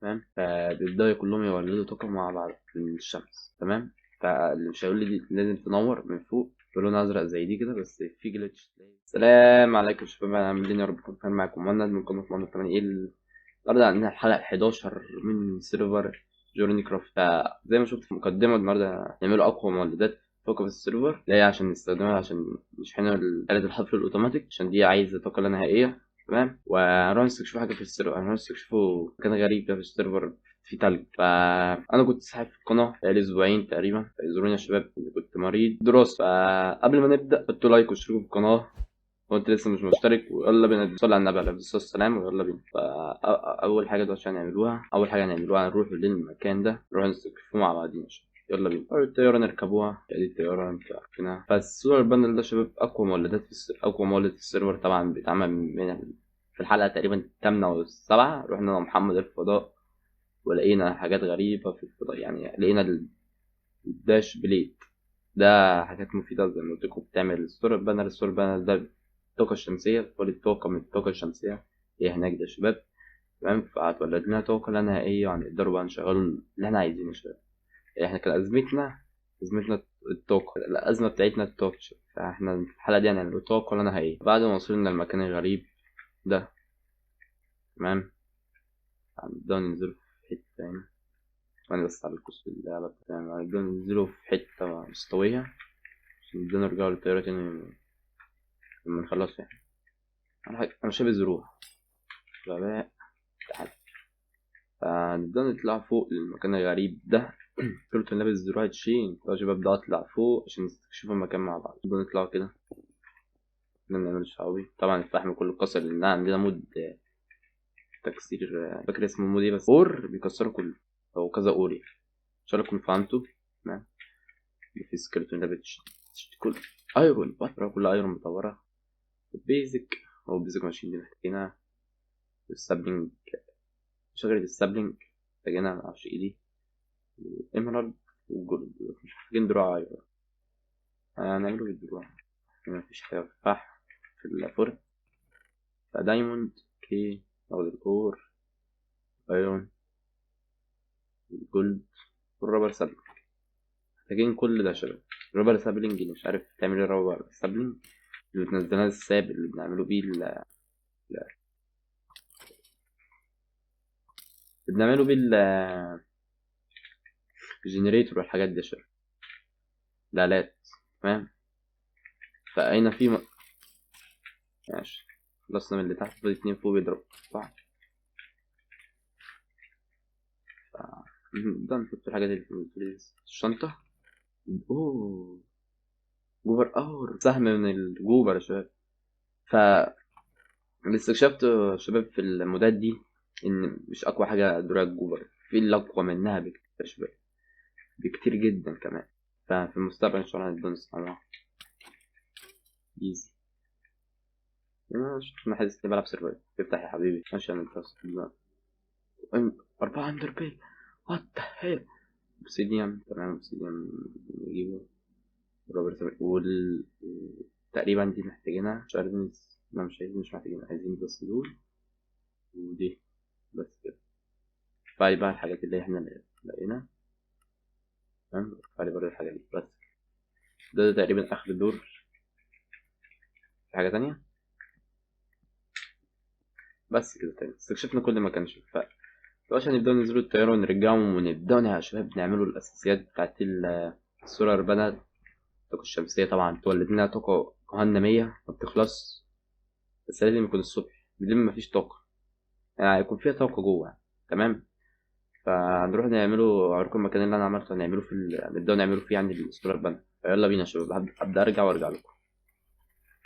تمام. فبيبدأوا كلهم يولدوا طاقة مع بعض من الشمس. تمام. فاللي مش هيقول لي دي لازم تنور من فوق بلون أزرق زي دي كده، بس في جليتش. السلام عليكم شباب، عاملين يا رب تكون فاهم معاكم مهند من قناة مهند 8. النهاردة عندنا الحلقة 11 من سيرفر جورني كرافت. فزي ما شفت في المقدمة، النهاردة نعملوا أقوى مولدات طاقة في السيرفر، اللي هي عشان نستخدمها عشان نشحنوا آلة الحفر الأوتوماتيك، عشان دي عايزة طاقة لا نهائية. تمام. وهنروح نستكشفوا حاجة في السيرفر، هنروح نستكشفوا مكان غريب كده في السيرفر في تلج. فأنا كنت ساحب في القناة بقالي أسبوعين تقريبا، فاعذروني يا شباب إني كنت مريض دراسة. فقبل ما نبدأ حطوا لايك واشتركوا في القناة وانت لسه مش مشترك، ويلا بينا نصلي على النبي عليه الصلاه والسلام، ويلا بينا. فاول حاجه دلوقتي هنعملوها نروح للمكان ده، نروح نستكشفه مع بعضينا. يلا بينا. أول الطيارة نركبوها، دي الطيارة انتوا عارفينها. فالسولار بانل ده شباب أقوى مولدات أقوى مولد في السيرفر. طبعا بيتعمل في الحلقة تقريبا الثامنة والسابعة رحنا أنا ومحمد الفضاء، ولقينا حاجات غريبة في الفضاء. يعني لقينا الداش بليد ده حاجات مفيدة زي ما قلت لكم، بتعمل السولار بانل ده الطاقة الشمسية، بتولد طاقة من الطاقة الشمسية هي هناك ده يا شباب. تمام. فهتولد لنا طاقة لا نهائية، وهنقدروا بقى نشغلوا اللي احنا عايزينه يا شباب. احنا كان أزمتنا الطاقة، الأزمة بتاعتنا الطاقة. فاحنا في الحلقة دي هنعمل طاقة لا نهائية بعد ما وصلنا المكان الغريب ده. تمام. هنبدأ ننزل في حتة هنا، وأنا بس على القصة اللعبة. تمام. هنبدأ ننزلوا في حتة مستوية عشان نبدأ نرجع للطيارة تاني لما نخلص يعني. أنا شبه زروع غباء. تعال. فنبدأ نطلع فوق المكان الغريب ده. قلت لابس زراعة شين، فشباب ببدأ أطلع فوق عشان نستكشف المكان مع بعض. نبدأ نطلع كده، نعمل شعبي. طبعا الفحم كله اتكسر لأن عندنا مود تكسير، فاكر اسمه مود ايه، بس اور بيكسره كله، أو كذا اور يعني. إن شاء الله تكونوا فهمتوا. تمام. في سكeleton لابس كل ايرون، فترة كلها ايرون مطورة. بيزك، هو بيزك ماشين دي محتاجينها. السابلينج، شجرة السابلينج محتاجينها، معرفش ايه دي. ايمرالد والجولد مش محتاجين دراع. ايوه هنعمله بالدراع، مفيش حاجة فحم في الفرن. فدايموند كي أو الأور، أيرون والجولد والرابر سابلينج. محتاجين كل ده يا شباب. الرابر سابلينج اللي مش عارف تعمل ايه، الرابر سابلينج اللي بتنزلها الساب اللي بنعمله بيه اللي بنعمله بيه الجنريتور والحاجات دي يا شباب، الآلات. تمام. فأين في ماشي. خلصنا من اللي تحت، فاضل اتنين فوق بيضربوا صح. ده نحط الحاجات اللي في الشنطة. اوه، جوبر اور، سهم من الجوبر يا شباب. اللي استكشفته يا شباب في المودات دي ان مش اقوى حاجة دراع الجوبر، في اللي اقوى منها بكتير يا شباب، بكتير جدا كمان. ففي المستقبل ان شاء الله هنبدأ نستعملها ايزي. انا حاسس اني بلعب سيرفايف. افتح يا حبيبي ماشي. انا أربعة أندر بيل، وات ذا هيل. اوبسيديان. تمام. اوبسيديان نجيبه. تقريبا دي محتاجينها شاردنز. لا مش عايزين، مش محتاجين، عايزين بس دول ودي بس كده. كفاية بقى الحاجات اللي احنا لقيناها. تمام. كفاية برضه الحاجات دي بس. ده تقريبا آخر دور. في حاجة تانية بس كده. تاني استكشفنا كل ما كانش دلوقتي هنبدأ ننزلوا الطيارة ونرجعهم، ونبدأ يا شباب نعملوا الأساسيات بتاعت السولار بانل. الطاقة الشمسية طبعا تولد لنا طاقة جهنمية ما بتخلص، بس لازم يكون الصبح، بالليل مفيش طاقة، يعني يكون فيها طاقة جوه. تمام. فهنروح نعمله أوريكم المكان اللي أنا عملته، هنعمله نبدأ نعمله فيه عند السولار بانل. فيلا بينا يا شباب، هبدأ أرجع وأرجع لكم.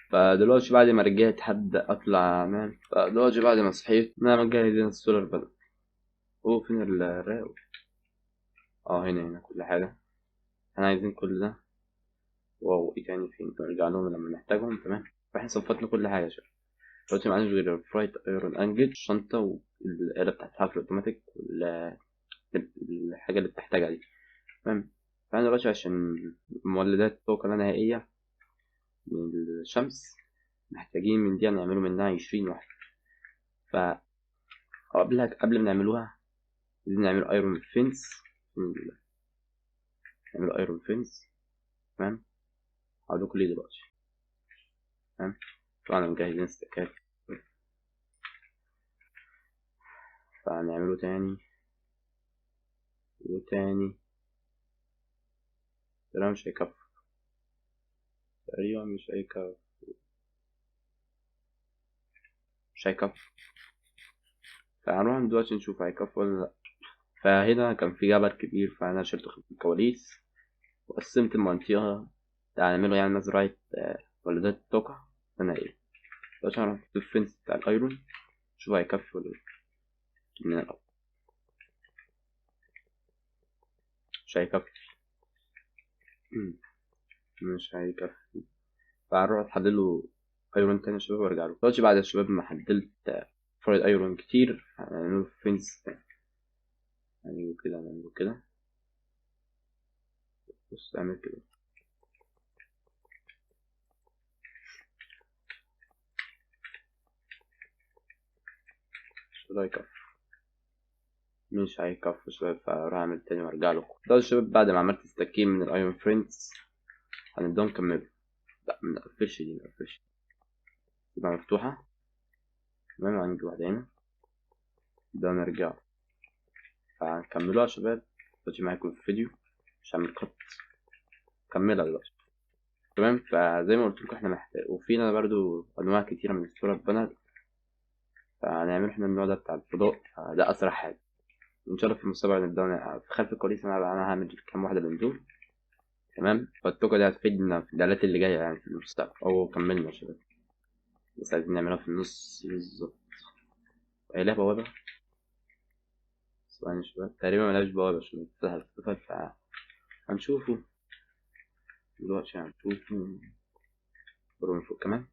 فدلوقتي بعد ما رجعت هبدأ أطلع أنام. فدلوقتي بعد ما صحيت أنا مجهز السولار بانل. هو فين الراوي؟ هنا كل حاجة احنا عايزين كل ده. واو، ايه تاني؟ فين نرجع لهم لما نحتاجهم. تمام. فاحنا صفطنا كل حاجة يا شباب. دلوقتي معناش غير الفرايت ايرون انجل، الشنطة والآلة بتاعت الحفر الاوتوماتيك الحاجة اللي بتحتاجها دي. تمام. فاحنا دلوقتي عشان مولدات طاقة لا نهائية من الشمس محتاجين من دي نعمله منها 20 واحدة. فقبل ما نعملوها عايزين نعمل ايرون فينس، نعمل ايرون فينس. تمام، هقولكوا ليه دلوقتي. تمام، طبعا مجهزين استكات، فهنعمله تاني وتاني. ده مش هيكفي تقريبا، مش هيكفي. فهنروح دلوقتي نشوف هيكفي ولا لأ. فهنا كان في جبل كبير، فأنا شلت الكواليس وقسمت المنطقة. هنعمله يعني مزرعة ولادات الطاقة. أنا إيه دلوقتي هنروح نحط الفنس بتاع الأيرون، شوف هيكفي ولا لأ. من الأول مش هيكفي. مش هيكفي، فهنروح أحلله أيرون تاني يا شباب وأرجع له دلوقتي. بعد يا شباب ما حللت فرايد أيرون كتير، هنعمله فنس تاني. هنعمله كده. بص اعمل كده. مش هيكفي، مش هيكفي يا شباب، فهروح اعمل تاني وارجع لكم. ده يا شباب بعد ما عملت استكين من الايرون فريندز هنبدأ نكمله. لا منقفلش دي، منقفلش تبقى مفتوحة. تمام، هنيجي واحدة هنا ده نرجع، فهنكملوها يا شباب دلوقتي معاكم في الفيديو. مش هعمل قط، كملها دلوقتي. تمام، فزي ما قلت لكم احنا محتاج، وفينا برضو انواع كتيرة من السولار بانل، فهنعمل احنا النوع ده بتاع الفضاء، ده اسرع حاجة. ان شاء الله في المستقبل نبدأ في خلف الكواليس. انا هعمل كام واحدة من دول. تمام، فالطاقة دي هتفيدنا في الدالات اللي جاية يعني في المستقبل. أو كملنا يا شباب، بس عايزين نعملها في النص بالظبط. هي لها بوابة؟ ثواني يا شباب، تقريبا ملهاش بوابة يا شباب، فتحت. هنشوفه دلوقتي، هنشوفه. برو من فوق كمان،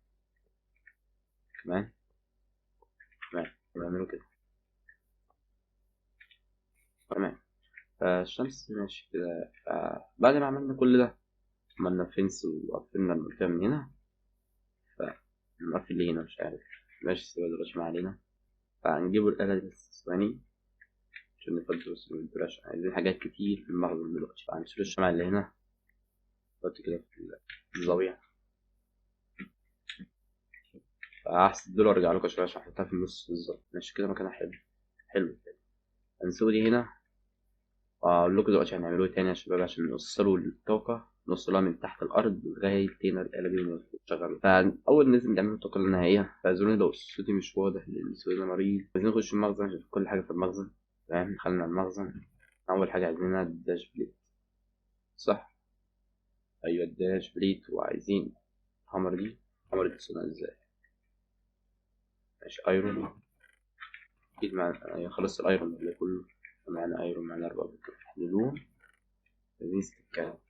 كمان كمان نعمله كده. تمام، فالشمس ماشي كده. بعد ما عملنا كل ده، عملنا فينس وقفلنا المنطقة من هنا، فنقفل اللي هنا مش عارف. ماشي سيبها دلوقتي ما علينا. فهنجيبوا الآلة دي بس ثواني عشان نفضي بس الفلاش. عايزين حاجات كتير في المخزن دلوقتي، فهنشيل الشمع اللي هنا نحط كده في الزاوية. فهحسب دول وارجع لكم شوية عشان احطها في النص بالظبط. ماشي كده مكانها حلو. حلو كده. هنسوي دي هنا، وأقول لكم دلوقتي هنعملوه تاني يا شباب عشان نوصلوا الطاقة، نوصلها من تحت الأرض لغاية هنا الآلة دي ونشغلها. فأول ننزل نعمل الطاقة النهائية، فاعذروني لو صوتي مش واضح لأن صوتي مريض. عايزين نخش المخزن عشان كل حاجة في المخزن. فاهم، دخلنا المخزن. أول حاجة عايزينها الداش بليت، صح؟ أيوة الداش بليت. وعايزين الهامر دي. الهامر دي تصنع ازاي؟ ماشي ايرون. اكيد معنا، أيوة خلص الايرون اللي كله. معنا ايرون، معنا 4 بكر حللوهم. عايزين ستيكات،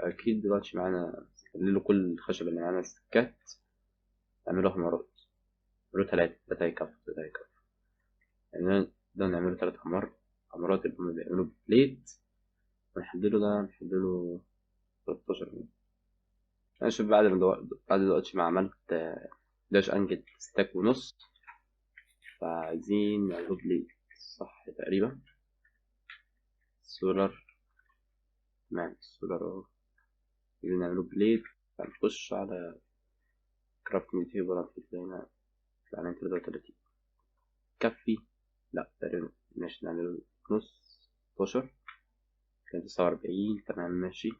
اكيد دلوقتي معانا. حللوا كل الخشب اللي معانا ستيكات، نعملوا همرات. نعملوا 3 هيكفوا، 3 هيكفوا يعني. ده نعمله 3 همرات. همرات اللي هما بيعملوا بليت، ونحدله ده نحدله 13 متر. أنا شوف بعد دلوقتي ما عملت داش أنجل ستاك ونص، فعايزين نعمله بليت، صح تقريبا. سولار، تمام السولار اهو. عايزين نعمله بليت، هنخش على كرافتنج تيبل هتلاقينا على 33. كفي؟ لا تقريبا. ماشي نعمله نص 16 كان 49. تمام ماشي.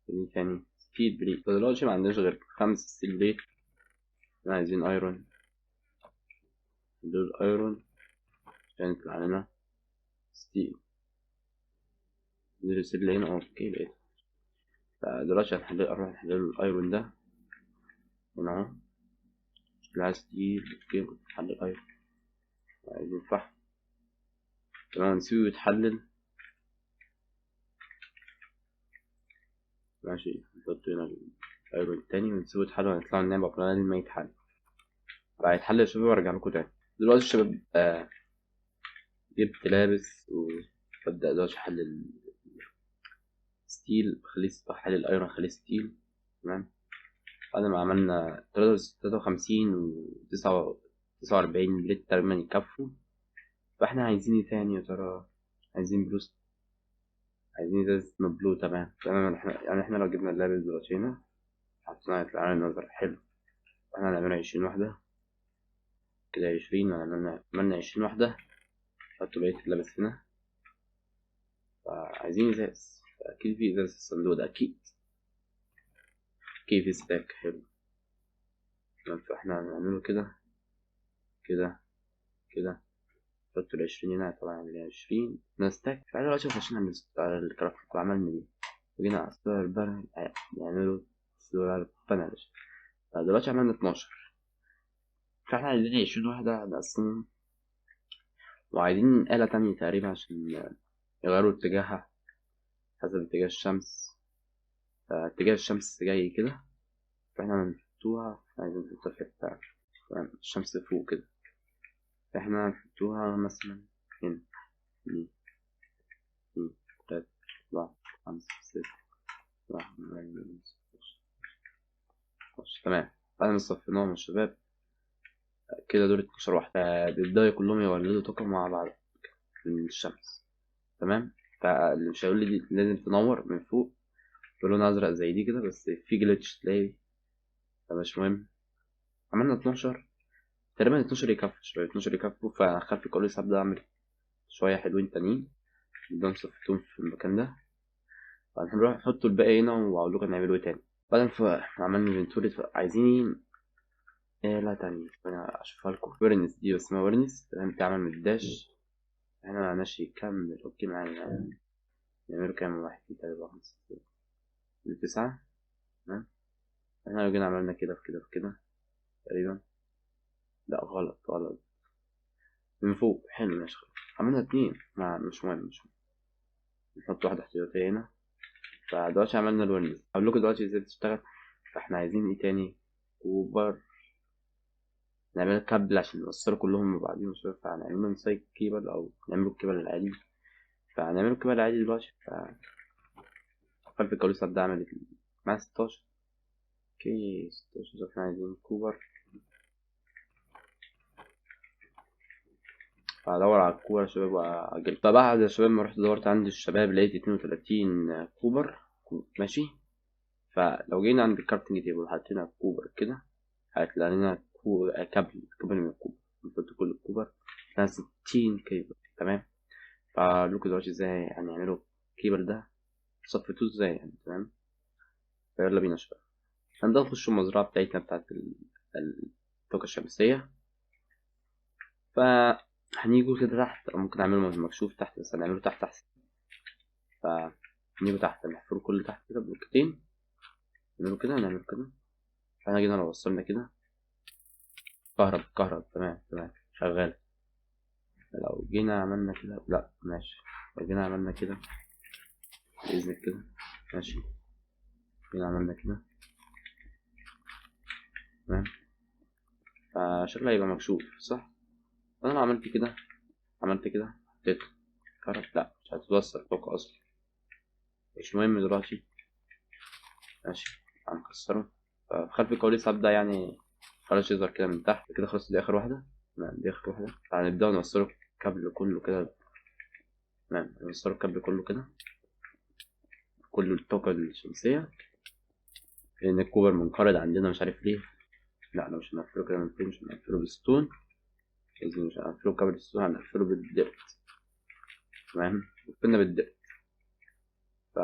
دي تاني ستيل بليت. دلوقتي ما عندناش غير 5 ستيل بليت. عايزين ايرون، دول ايرون عشان يطلع لنا ستيل. ندرس اللي هنا اوكي لقيت. فدلوقتي هنروح نحلل الايرون ده هنا اهو. عايز ستيل اوكي، نحلل الايرون. عايزين فحم، تمام نسيبه يتحلل. ماشي نحط هنا الايرون التاني ونسيبه يتحلل، هنطلع ننام قبل ما يتحلل. بعد يتحلل يا شباب وارجع لكم تاني. دلوقتي يا شباب جبت لابس وببدأ دلوقتي احلل ستيل. بحلل الايرون خليه ستيل. تمام، بعد ما عملنا 53 و 49 بليت تقريبا يكفوا. فاحنا عايزين ايه تاني يا ترى؟ عايزين بلوس، عايزين ازاز بلو. تمام احنا لو جبنا اللابس دلوقتي هنا حطينا هيطلع لنا نظر حلو. احنا هنعملها 20 واحدة كده، 20 عملنا 20 واحدة. حطوا بقية اللبس هنا. فعايزين ازاز، أكيد في ازاز في الصندوق ده أكيد. في ستاك حلو. فاحنا هنعمله كده كده كده. نحط ال20 هنا، طبعا عملنا 20 ستاك. تعالوا دلوقتي عشان على الكرافتنج وعملنا دي وجينا على السولار بانل نعمله سولار بانل. دلوقتي عملنا 12. فاحنا عايزين 20 واحدة نقسمهم، وعايزين آلة تانية تقريبا عشان يغيروا اتجاهها حسب اتجاه الشمس. فاتجاه الشمس جاي كده، فاحنا هنحطوها، عايزين نحطها في حتة الشمس فوق كده. فاحنا هنحطوها مثلا هنا. 2 3 4 5 6 7 8 9 تمام. بعد ما صفيناهم يا شباب كده دول 12 واحدة، بيبدأوا كلهم يولدوا طاقة مع بعض من الشمس. تمام. فاللي مش هيقول لي دي لازم تنور من فوق بلون أزرق زي دي كده، بس في جليتش تلاقي. فمش مهم. عملنا 12 تقريبا. 12 يكفوا شوية، 12 يكفوا. فخلفي كواليس هبدأ أعمل شوية حلوين تانيين نبدأ نصفيهم في المكان ده. هنروح نحطوا الباقي هنا وأقول لكم نعملوا إيه تاني. بعدين عملنا انفنتوري. عايزين لا تانية أنا أشوفها لكم. ورنس دي اسمها ورنس. تمام. بتعمل من الداش. احنا ماشي كمل اوكي معانا. نعمله كام؟ 1 2 3 4 5 6 9. تمام. احنا لو جينا عملنا كده في كده في كده تقريبا. لا غلط. من فوق حلو ماشي. عملنا 2 مش مهم. نحط واحدة احتياطية هنا. فدلوقتي عملنا الورنس. هقول لكم دلوقتي ازاي بتشتغل. فاحنا عايزين ايه تاني؟ كوبر. نعمل كابل عشان نوصلوا كلهم ببعضهم شوية. فهنعمله سايد كيبل أو نعمله الكيبل العادي. فهنعمله الكيبل العادي دلوقتي. خلف الكالوس ده عملت مع 16. اوكي 16. احنا عايزين كوبر. هدور على الكوبر يا شباب وأجل. فبعد يا شباب ما رحت دورت عند الشباب لقيت 32 كوبر. ماشي. فلو جينا عند الكارتنج تيبل وحطينا كوبر كده هيطلع لنا كابل من الكوبر. نحط كل الكوبر لها 60 كيبل. تمام. فلوكوا دلوقتي ازاي هنعملوا الكيبل ده، صفيتوه ازاي يعني. تمام. فيلا بينا يا شباب. هنبدأ نخش المزرعة بتاعتنا بتاعت الطاقة الشمسية. فهنيجوا كده تحت، أو ممكن نعمله مكشوف تحت، بس هنعمله تحت أحسن. فنيجوا تحت نحفره كله تحت كده بلوكتين. نعمله كده ونعمله كده. فاحنا جينا لو وصلنا كده كهرب. تمام شغال. لو جينا عملنا كده لا ماشي. لو جينا عملنا كده بإذنك كده ماشي. جينا عملنا كده تمام. فشكله هيبقى مكشوف صح. فأنا لو عملت كده حطيت كهرب، لا مش هتتوصل طاقة أصلا. مش مهم دلوقتي. ماشي. هنكسره. فخلف الكواليس هبدأ يعني خلاص يظهر كده من تحت كده. خلاص دي آخر واحدة. تمام دي آخر واحدة. هنبدأ نوصله الكابل كله كده. تمام نوصله الكابل كله كده، كل الطاقة الشمسية. لأن الكوبر منقرض عندنا مش عارف ليه. لا أنا مش هنقفله كده من فين. مش هنقفله بالستون. مش هنقفله بكابل الستون، هنقفله بالديرت. تمام. قفلنا بالديرت. ف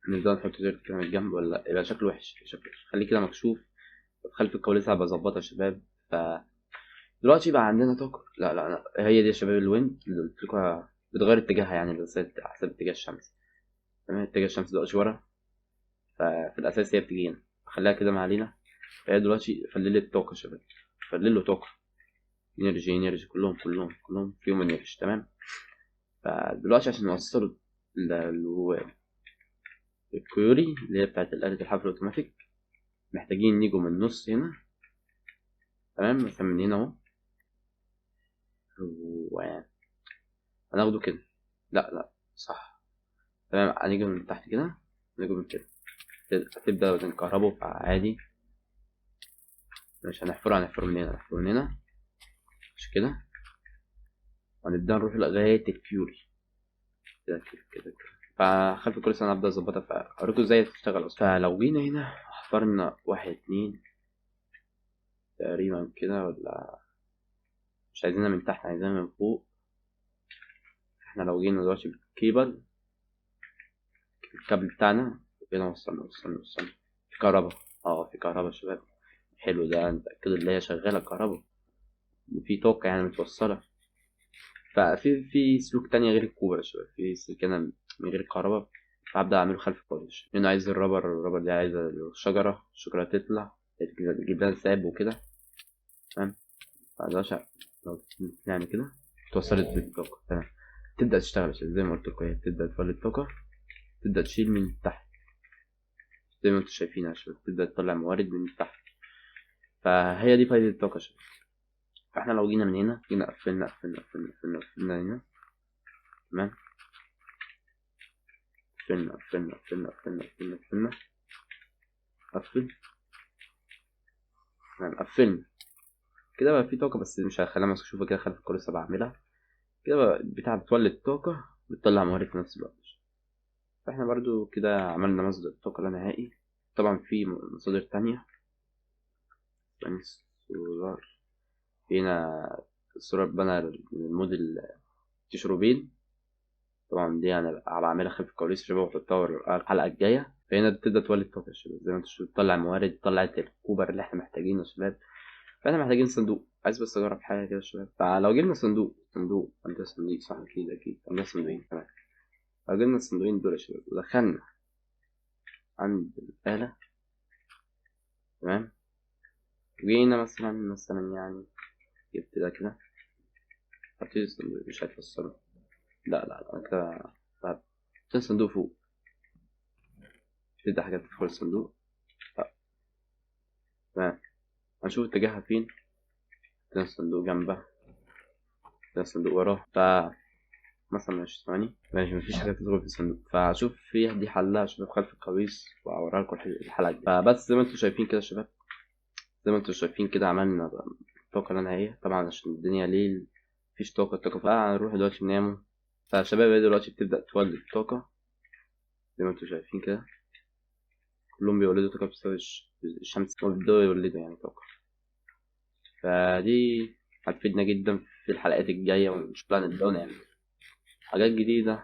نبدأ نحط ديرت كده من الجنب ولا يبقى شكله وحش. خليه كده مكشوف. خلف الكواليس هبقى أظبطها يا شباب. دلوقتي بقى عندنا طاقة. لا هي دي يا شباب الويند اللي قلت لكم بتغير اتجاهها يعني، بس حسب اتجاه الشمس. تمام. اتجاه الشمس دلوقتي ورا. ففي الأساس هي بتجي هنا. خليها كده ما علينا. فهي دلوقتي فللت طاقة يا شباب. فلله طاقة. انرجي كلهم فيهم انرجي. تمام. فدلوقتي عشان نوصله الكيوري اللي هي بتاعت الآلة الحفر الأوتوماتيك محتاجين نيجوا من النص هنا. تمام. مثلا من هنا اهو. ويعني هناخده كده. لا صح. تمام. هنيجي من تحت كده. نيجي من كده. هتبدأ تنكهربه فعادي. مش هنحفره من هنا، هنحفره من هنا مش كده، وهنبدأ نروح لغاية الفيوري كده كده كده كده. فخلف كل سنة هبدأ أظبطها، فأوريكم ازاي تشتغل أصلا. فلو جينا هنا حفرنا 1 2 تقريبا كده، ولا مش عايزينها من تحت، عايزينها من فوق. احنا لو جينا دلوقتي بالكيبل، الكابل بتاعنا كده، وصلنا في كهرباء. اه في كهرباء يا شباب، حلو ده، نتأكد ان هي شغالة كهرباء وفي طاقة يعني متوصلة. ففي سلوك تانية غير الكوبر يا شباب، في سلك أنا من غير الكهرباء، فهبدأ أعمله خلف الكاوتش. هنا عايز الرابر دي عايزة الشجرة تطلع تجيب لها ساب وكده، تمام. مقدرش لو يعني كده اتوصلت بالطاقة، تمام. تبدأ تشتغل يا شباب زي ما قلت لكم، هي بتبدأ تولد طاقة، تبدأ تشيل من تحت زي ما انتوا شايفين يا شباب، تبدأ تطلع موارد من تحت. فهي دي فايدة الطاقة يا شباب. فاحنا لو جينا من هنا، جينا قفلنا هنا، تمام. قفلنا قفل، تمام. قفلنا كده بقى في طاقة، بس مش هخليها ماسك، شوفها كده خلف الكل لسه بعملها كده بقى، البتاع بتولد طاقة بتطلع موارد في نفس الوقت. فاحنا برضو كده عملنا مصدر الطاقة النهائي. طبعا في مصادر تانية، يعني السولار. هنا السولار بنا الموديل تشروبين، طبعا دي انا بعملها خلف الكواليس شباب، واحطها الحلقة الجاية. فهنا بتبدأ تولد طاقة يا شباب، زي ما انتوا شفتوا تطلع موارد، طلعت الكوبر اللي احنا محتاجينه يا شباب. فاحنا محتاجين صندوق، عايز بس اجرب حاجة كده يا شباب. فلو جبنا صندوق عندنا صندوق صح، اكيد عندنا صندوقين، تمام. لو جبنا الصندوقين دول يا شباب ودخلنا عند الآلة، تمام. جينا مثلا يعني جبت ده كده، حطيت الصندوق، مش هتوصله، لا أنا كده. طب حطيت الصندوق فوق، تبدأ حاجات تدخل الصندوق. طب تمام، هنشوف اتجاهها فين. حطينا الصندوق جنبها، حطينا الصندوق وراه، مثلا مش ثواني، ماشي مفيش حاجة تدخل في الصندوق. فهشوف فيه دي حلها شباب خلف القميص، وأوريها لكم الحلقة دي. فبس زي ما انتوا شايفين كده يا شباب، زي ما انتوا شايفين كده عملنا الطاقة النهائية. طبعا عشان الدنيا ليل مفيش طاقة، فهنروح دلوقتي ننام. فالشباب هي دلوقتي بتبدأ تولد طاقة زي ما انتوا شايفين كده، كلهم بيولدوا طاقة بسبب الشمس، وبيبدأوا يولدوا يعني طاقة. فدي هتفيدنا جدا في الحلقات الجاية، ونشوف لها نبدأ نعمل حاجات جديدة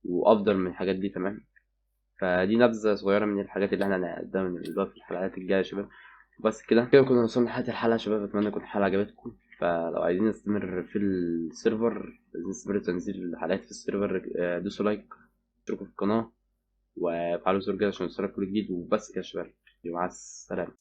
وأفضل من الحاجات دي، تمام. فدي نبذة صغيرة من الحاجات اللي احنا هنقدمها في الحلقات الجاية يا شباب. بس كده كنا وصلنا لحد الحلقة يا شباب، أتمنى تكون الحلقة عجبتكم. فلو عايزين نستمر في السيرفر، عايزين نستمر في تنزيل الحلقات في السيرفر، دوسوا لايك، اشتركوا في القناة، وفعلوا زر الجرس عشان يوصلك كل جديد. وبس كده يا شباب، مع السلامة.